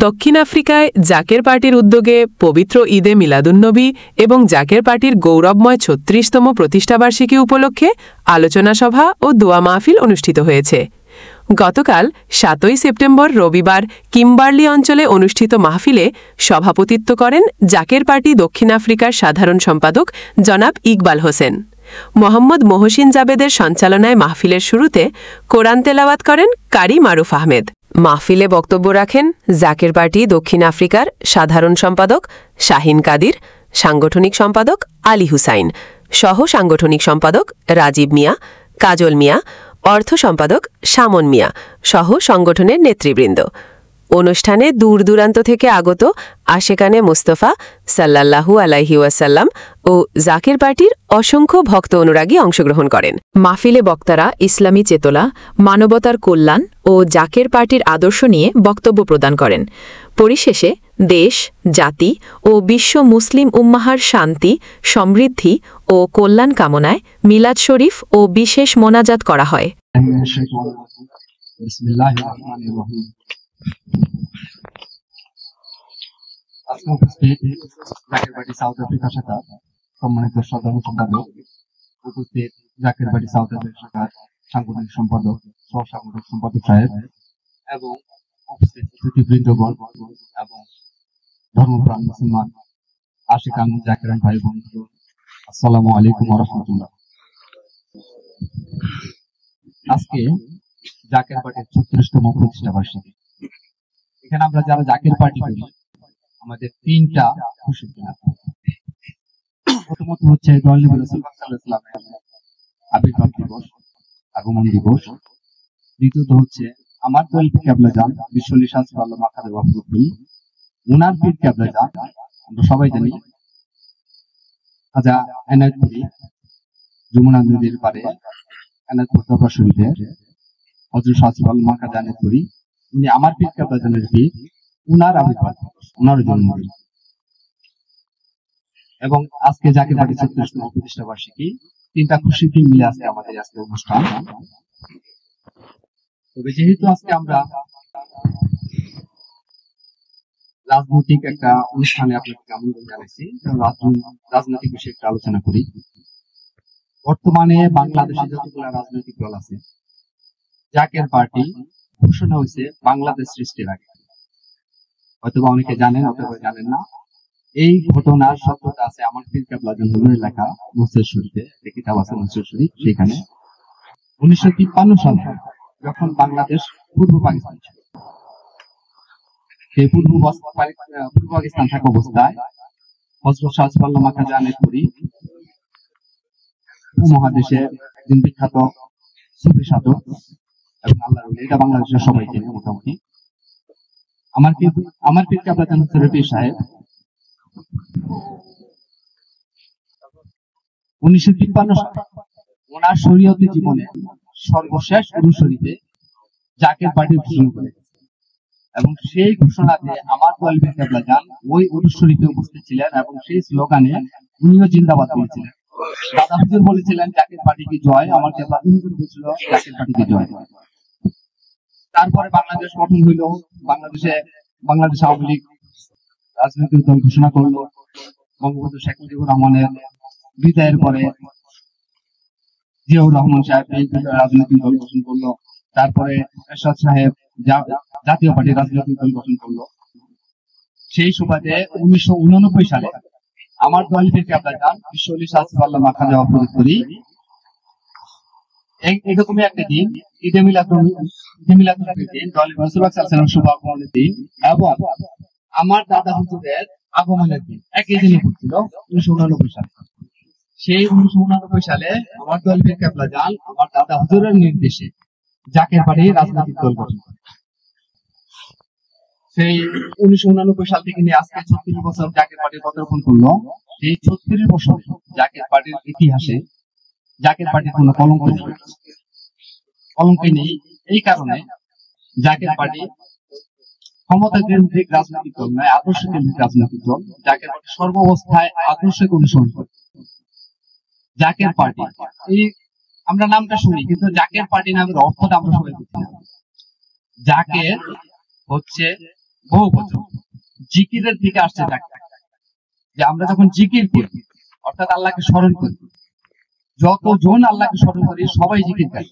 দক্ষিণ আফ্রিকায় জাকের পার্টির উদ্যোগে পবিত্র ঈদে মিলাদুন্নবী এবং জাকের পার্টির গৌরবময় ৩৬তম প্রতিষ্ঠাবার্ষিকী উপলক্ষে আলোচনা সভা ও দোয়া মাহফিল অনুষ্ঠিত হয়েছে। গতকাল ৭ই সেপ্টেম্বর রবিবার কিম্বার্লি অঞ্চলে অনুষ্ঠিত মাহফিলে সভাপতিত্ব করেন জাকের পার্টি দক্ষিণ আফ্রিকার সাধারণ সম্পাদক জনাব ইকবাল হোসেন। মোহাম্মদ মহসিন জাবেদের সঞ্চালনায় মাহফিলের শুরুতে কোরআন তেলাওয়াত করেন কারি মারুফ আহমেদ। মাহফিলে বক্তব্য রাখেন জাকের পার্টি দক্ষিণ আফ্রিকার সাধারণ সম্পাদক শাহিন কাদির, সাংগঠনিক সম্পাদক আলী হুসাইন, সহ সাংগঠনিক সম্পাদক রাজীব মিয়া, কাজল মিয়া, অর্থ সম্পাদক শামন মিয়া সহ সংগঠনের নেতৃবৃন্দ। অনুষ্ঠানে দূর দূরান্ত থেকে আগত আশেকানে মুস্তফা সাল্লাল্লাহু আলাইহি ওয়াসাল্লাম ও জাকের পার্টির অসংখ্য ভক্ত অনুরাগী অংশগ্রহণ করেন। মাহফিলে বক্তারা ইসলামী চেতনা, মানবতার কল্যাণ ও জাকের পার্টির আদর্শ নিয়ে বক্তব্য প্রদান করেন। পরিশেষে দেশ, জাতি ও বিশ্ব মুসলিম উম্মাহার শান্তি, সমৃদ্ধি ও কল্যাণ কামনায় মিলাদ শরীফ ও বিশেষ মোনাজাত করা হয়। জাকের পার্টি সাউথ আফ্রিকা শাখার সম্মানিত সাধারণ সম্পাদক, উপস্থিত জাকের পার্টি সাউথ আফ্রিকা শাখার সাংগঠনিক সম্পাদক, সহ সাংগঠনিক সম্পাদক সাহেব এবং উপস্থিত অতিথিবৃন্দগণ এবং ধর্মপ্রাণ মুসলমান আশিকান জাকেরান ভাই বন্ধু, আসসালামু আলাইকুম ওয়া রাহমাতুল্লাহ। আজকে জাকের পার্টির ৩৬তম প্রতিষ্ঠা বার্ষিকী। এখানে আমরা যারা জাকের পার্টি করি আমাদের ৩টা খুশির দিন। প্রথমত হচ্ছে দয়াল নবী রাসূলুল্লাহ সাল্লাল্লাহু আলাইহি ওয়াসাল্লামের আবির্ভাব দিবস, আগমন দিবস। দ্বিতীয়ত হচ্ছে আমার দয়াল পীর কেবলা জান বিশ্বলি শাহজালাল আল্লাহ মাকাদে ওয়াফরুল, উনার পীর কেবলা জান আমরা সবাই জানি খাজা এনায়েতপুরী, যমুনা নদীর পাড়ে এনায়েতপুর দরবার শরীফের হযরত শাহজালাল আল্লাহ মাকাদে এনায়েতপুরী, উনি আমার পীর কেবলা জানের পীর, উনার আবির্ভাব দিবস, উনার জন্মদিন। এবং আজকে জাকের পার্টি ৩৬তম প্রতিষ্ঠা বার্ষিকী, ৩টা খুশির দিন মিলে আজকে আমাদের আজকে অনুষ্ঠান। তবে যেহেতু আজকে আমরা রাজনৈতিক একটা অনুষ্ঠানে আপনাকে আমন্ত্রণ জানাইছি, রাজনৈতিক বিষয়ে একটা আলোচনা করি। বর্তমানে বাংলাদেশে যতগুলো রাজনৈতিক দল আছে, জাকের পার্টি ঘোষণা হয়েছে বাংলাদেশ সৃষ্টির আগে। হয়তো অনেকে জানেন, অথবা জানেন না। এই ঘটনার সত্যতা আছে আমার পীর কেবলা জান হুজুরের লেখা মুফসির শরীফে, একটা কিতাব আছে মুফসির শরীফ। সেখানে 1953 সালে যখন বাংলাদেশ পূর্ব পাকিস্তান ছিল, সেই পূর্ব পাকিস্তান থাকা অবস্থায় হযরত শাহজালাল আল্লাহ মাকাদে এনায়েতপুরী উপমহাদেশে একজন বিখ্যাত সুফি সাধক এবং আল্লাহর ওলি, এটা বাংলাদেশের সবাই চেনে মোটামুটি। আমার পীর কেবলা জান হুজুরের পীর সাহেব 1953 সালে ওনার শরীয়তি জীবনে সর্বশেষ অনুশরীতে জাকের পার্টি ঘোষণা করে, এবং সেই ঘোষণাতে আমার দয়াল পীর কেবলা জান ওই অনুশরীতে উপস্থিত ছিলেন এবং সেই স্লোগানে উনিও জিন্দাবাদ বলেছিলেন। দাদা হুজুর বলেছিলেন জাকের পার্টিকে জয়, আমার কেবলা হুজুর বলেছিল জাকের পার্টিকে জয়। তারপরে বাংলাদেশ গঠন হইল, বাংলাদেশ আওয়ামী লীগ রাজনৈতিক দল ঘোষণা করলো। বঙ্গবন্ধু শেখ মুজিবুর রহমানের বিদায়ের পরে জিয়াউর রহমান সাহেব রাজনৈতিক দল গঠন করলো। তারপরে এরশাদ সাহেব জাতীয় পার্টি রাজনৈতিক দল গঠন করলো। সেই সুবাদে 1989 সালে আমার দয়াল পীর কেবলা জান বিশ্বলি শাহজালাল আল্লাহ মাকাদে ওয়াফরুল এরকমই একটা দিন, ঈদে মিলাদুন্নবীর দিন, দয়াল রাসূলুল্লাহ সাল্লাল্লাহু আলাইহি ওয়াসাল্লাম শুভ আগমনের দিন এবং আমার দাদা হুজুরের আগমনের দিন একই দিনে পড়ছিল 1989 সালে। সেই 1989 সালে আমার দয়াল পীর কেবলা জান আমার দাদা হুজুরের নির্দেশে জাকের পার্টি রাজনৈতিক দল গঠন করে। সেই 1989 সাল থেকে নিয়ে আজকে 36 বছর জাকের পার্টি পদার্পণ করলো। সেই 36 বছর জাকের পার্টির ইতিহাসে জাকের পার্টির কোনো কলঙ্ক নেই। এই কারণে জাকের পার্টি ক্ষমতা কেন্দ্রিক রাজনৈতিক দল নয়, আদর্শ কেন্দ্রিক রাজনৈতিক দল। জাকের পার্টি সর্বাবস্থায় আদর্শকে অনুসরণ করে। জাকের পার্টি, এই আমরা নামটা শুনি, কিন্তু জাকের পার্টি নামের অর্থটা আমরা সবাই বুঝি না। জাকের হচ্ছে বহু বছর জিকিরের থেকে আসছে জাকের। যে আমরা যখন জিকির করি অর্থাৎ আল্লাহকে স্মরণ করি, যতজন আল্লাহকে স্মরণ করি সবাই জিকির করি।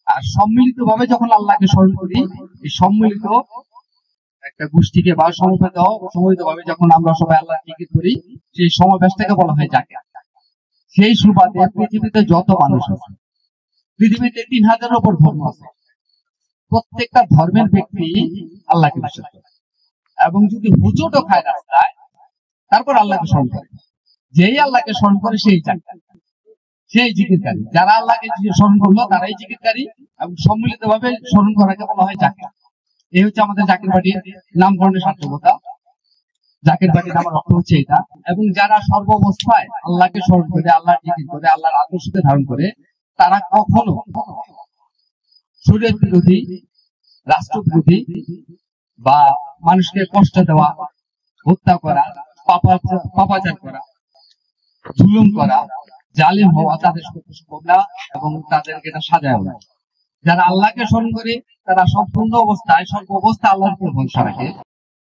আর সম্মিলিত ভাবে যখন আল্লাহকে স্মরণ করি, এই সম্মিলিত একটা গোষ্ঠীকে বা সমবেত ভাবে যখন আমরা সবাই আল্লাহ জিকির করি, সেই সমাবেশটাকে বলা হয় জাকের। সেই সুবাদে পৃথিবীতে যত মানুষ আছে, পৃথিবীতে 3000-এর উপর ধর্ম আছে, প্রত্যেকটা ধর্মের ব্যক্তি আল্লাহকে বিশ্বাস করে এবং যদি হুজুটও খায় রাস্তায় তারপর আল্লাহকে স্মরণ করে। যেই আল্লাহকে স্মরণ করে সেই জাকের, সেই জিকিরকারী। যারা আল্লাহকে স্মরণ করলো তারাই জিকিরকারী এবং সম্মিলিত ভাবে স্মরণ করাকে বলা হয় জাকের। এই হচ্ছে আমাদের জাকের পার্টির নামকরণের সার্থকতা। জাকের পার্টির নামের অর্থ হচ্ছে এটা। এবং যারা সর্বাবস্থায় আল্লাহকে স্মরণ করে, আল্লাহর জিকির করে, আল্লাহর আদর্শকে ধারণ করে, তারা কখনো শরীয়ত বিরোধী, রাষ্ট্র বিরোধী বা মানুষকে কষ্ট দেওয়া, হত্যা করা, পাপাচার করা, জুলুম করা, জালিম হওয়া তাদের সম্ভব না এবং তাদেরকে এটা সাজায় না। যারা আল্লাহকে স্মরণ করে তারা সম্পূর্ণ অবস্থায় সর্ব অবস্থা আল্লাহর উপর ভরসা রাখে।